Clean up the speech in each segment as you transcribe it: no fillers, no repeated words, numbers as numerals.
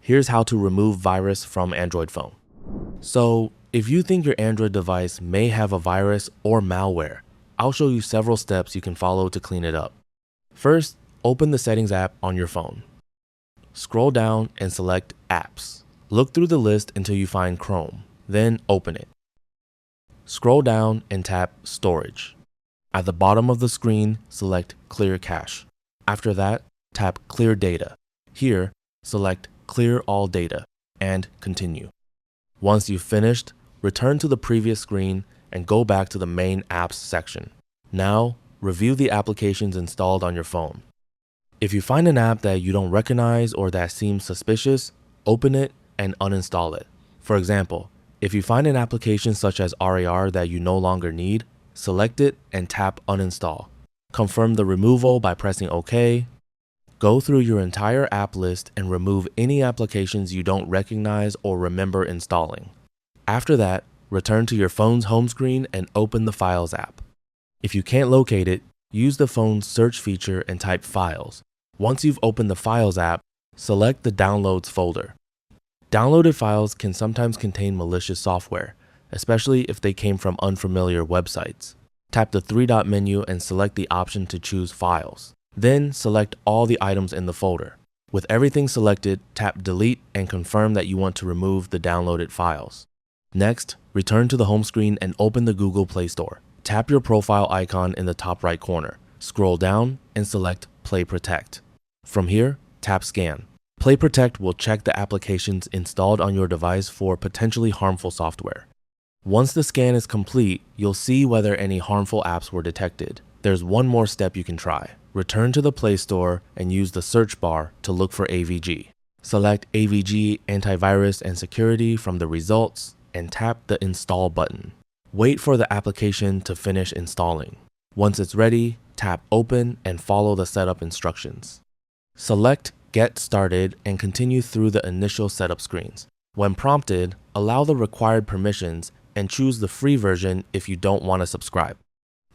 here's how to remove virus from Android phone. So, if you think your Android device may have a virus or malware, I'll show you several steps you can follow to clean it up. First, open the Settings app on your phone. Scroll down and select Apps. Look through the list until you find Chrome, then open it. Scroll down and tap Storage. At the bottom of the screen, select Clear Cache. After that, tap Clear Data. Here, select Clear All Data and continue. Once you've finished, return to the previous screen and go back to the main Apps section. Now, review the applications installed on your phone. If you find an app that you don't recognize or that seems suspicious, open it and uninstall it. For example, if you find an application such as RAR that you no longer need, select it and tap Uninstall. Confirm the removal by pressing OK. Go through your entire app list and remove any applications you don't recognize or remember installing. After that, return to your phone's home screen and open the Files app. If you can't locate it, use the phone's search feature and type Files. Once you've opened the Files app, select the Downloads folder. Downloaded files can sometimes contain malicious software, especially if they came from unfamiliar websites. Tap the three-dot menu and select the option to choose Files. Then select all the items in the folder. With everything selected, tap Delete and confirm that you want to remove the downloaded files. Next, return to the home screen and open the Google Play Store. Tap your profile icon in the top right corner. Scroll down and select Play Protect. From here, tap Scan. Play Protect will check the applications installed on your device for potentially harmful software. Once the scan is complete, you'll see whether any harmful apps were detected. There's one more step you can try. Return to the Play Store and use the search bar to look for AVG. Select AVG Antivirus and Security from the results and tap the Install button. Wait for the application to finish installing. Once it's ready, tap Open and follow the setup instructions. Select Get Started and continue through the initial setup screens. When prompted, allow the required permissions and choose the free version if you don't want to subscribe.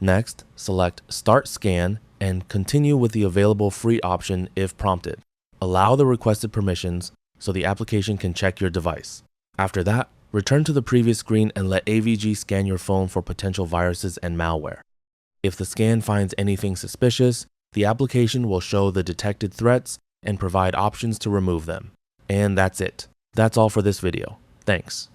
Next, select Start Scan and continue with the available free option if prompted. Allow the requested permissions so the application can check your device. After that, return to the previous screen and let AVG scan your phone for potential viruses and malware. If the scan finds anything suspicious, the application will show the detected threats and provide options to remove them. And that's it. That's all for this video. Thanks.